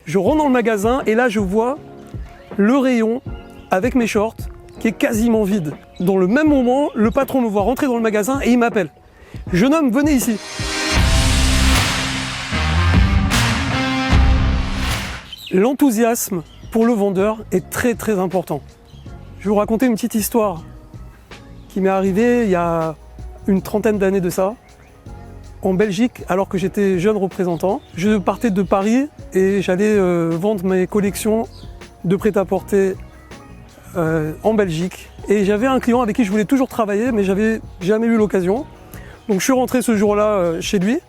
Je rentre dans le magasin et là je vois le rayon avec mes shorts qui est quasiment vide. Dans le même moment, le patron me voit rentrer dans le magasin et il m'appelle. Jeune homme, venez ici. L'enthousiasme pour le vendeur est très important. Je vais vous raconter une petite histoire qui m'est arrivée il y a une trentaine d'années de ça, en Belgique, alors que j'étais jeune représentant. Je partais de Paris et j'allais vendre mes collections de prêt-à-porter en Belgique. Et j'avais un client avec qui je voulais toujours travailler, mais j'avais jamais eu l'occasion. Donc je suis rentré ce jour-là chez lui.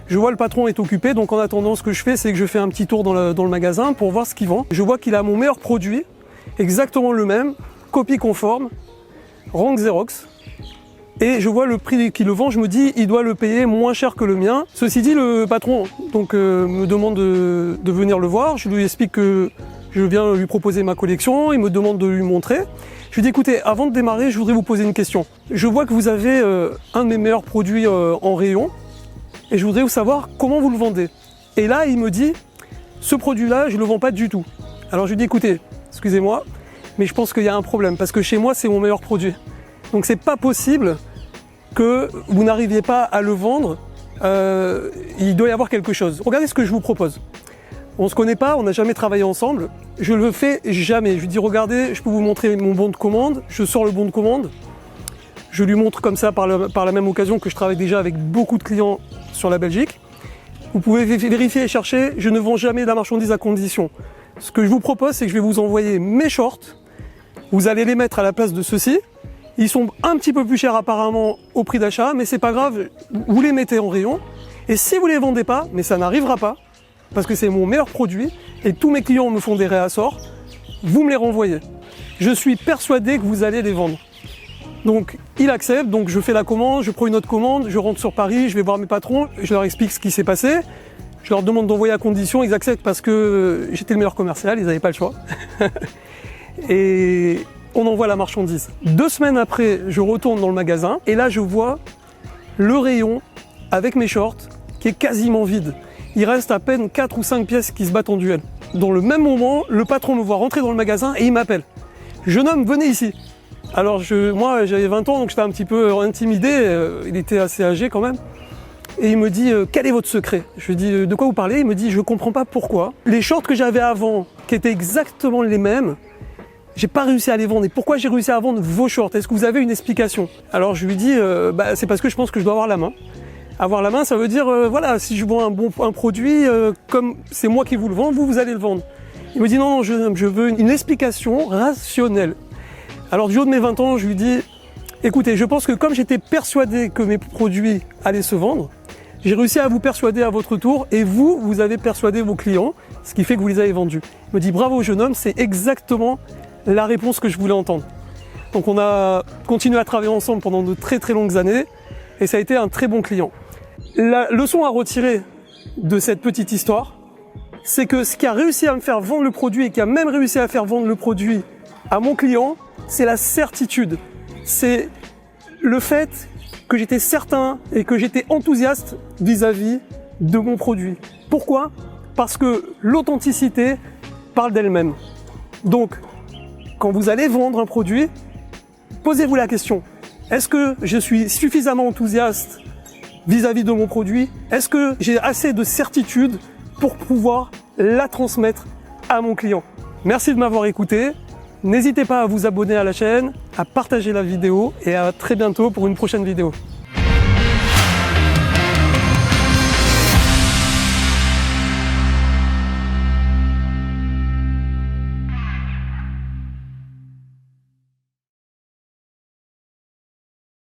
Je vois le patron est occupé, donc en attendant, ce que je fais, c'est que je fais un petit tour dans le magasin pour voir ce qu'il vend. Je vois qu'il a mon meilleur produit, exactement le même, copie conforme, rang Xerox. Et je vois le prix qu'il le vend, je me dis, il doit le payer moins cher que le mien. Ceci dit, le patron me demande de venir le voir. Je lui explique que je viens lui proposer ma collection, il me demande de lui montrer. Je lui dis, écoutez, avant de démarrer, je voudrais vous poser une question. Je vois que vous avez un de mes meilleurs produits en rayon et je voudrais vous savoir comment vous le vendez. Et là, il me dit, ce produit-là, je ne le vends pas du tout. Alors je lui dis, écoutez, excusez-moi, mais je pense qu'il y a un problème parce que chez moi, c'est mon meilleur produit. Donc c'est pas possible que vous n'arriviez pas à le vendre, il doit y avoir quelque chose. Regardez ce que je vous propose. On ne se connaît pas, on n'a jamais travaillé ensemble, je le fais jamais. Je lui dis regardez, je peux vous montrer mon bon de commande, je sors le bon de commande, je lui montre comme ça par la même occasion que je travaille déjà avec beaucoup de clients sur la Belgique. Vous pouvez vérifier et chercher, je ne vends jamais de la marchandise à condition. Ce que je vous propose, c'est que je vais vous envoyer mes shorts, vous allez les mettre à la place de ceux-ci. Ils sont un petit peu plus chers apparemment au prix d'achat, mais c'est pas grave, vous les mettez en rayon. Et si vous les vendez pas, mais ça n'arrivera pas, parce que c'est mon meilleur produit, et tous mes clients me font des réassorts, vous me les renvoyez. Je suis persuadé que vous allez les vendre. Donc il accepte, donc je fais la commande, je prends une autre commande, je rentre sur Paris, je vais voir mes patrons, je leur explique ce qui s'est passé, je leur demande d'envoyer à condition, ils acceptent parce que j'étais le meilleur commercial, ils n'avaient pas le choix. Et on envoie la marchandise. 2 semaines après, je retourne dans le magasin et là je vois le rayon avec mes shorts qui est quasiment vide. Il reste à peine 4 ou 5 pièces qui se battent en duel. Dans le même moment, le patron me voit rentrer dans le magasin et il m'appelle. Jeune homme, venez ici. Alors moi j'avais 20 ans donc j'étais un petit peu intimidé, il était assez âgé quand même. Et il me dit quel est votre secret? Je lui dis de quoi vous parlez? Il me dit je comprends pas pourquoi. Les shorts que j'avais avant, qui étaient exactement les mêmes, j'ai pas réussi à les vendre. Et pourquoi j'ai réussi à vendre vos shorts? Est-ce que vous avez une explication? Alors je lui dis c'est parce que je pense que je dois avoir la main. Avoir la main, ça veut dire voilà, si je vends un produit, comme c'est moi qui vous le vends, vous allez le vendre. Il me dit non, je veux une explication rationnelle. Alors du haut de mes 20 ans, je lui dis écoutez, je pense que comme j'étais persuadé que mes produits allaient se vendre, j'ai réussi à vous persuader à votre tour et vous avez persuadé vos clients, ce qui fait que vous les avez vendus. Il me dit bravo jeune homme, c'est exactement la réponse que je voulais entendre. Donc on a continué à travailler ensemble pendant de très longues années et ça a été un très bon client. La leçon à retirer de cette petite histoire, c'est que ce qui a réussi à me faire vendre le produit et qui a même réussi à faire vendre le produit à mon client, c'est la certitude. C'est le fait que j'étais certain et que j'étais enthousiaste vis-à-vis de mon produit. Pourquoi? Parce que l'authenticité parle d'elle-même. Donc, quand vous allez vendre un produit, posez-vous la question. Est-ce que je suis suffisamment enthousiaste vis-à-vis de mon produit? Est-ce que j'ai assez de certitude pour pouvoir la transmettre à mon client? Merci de m'avoir écouté. N'hésitez pas à vous abonner à la chaîne, à partager la vidéo et à très bientôt pour une prochaine vidéo.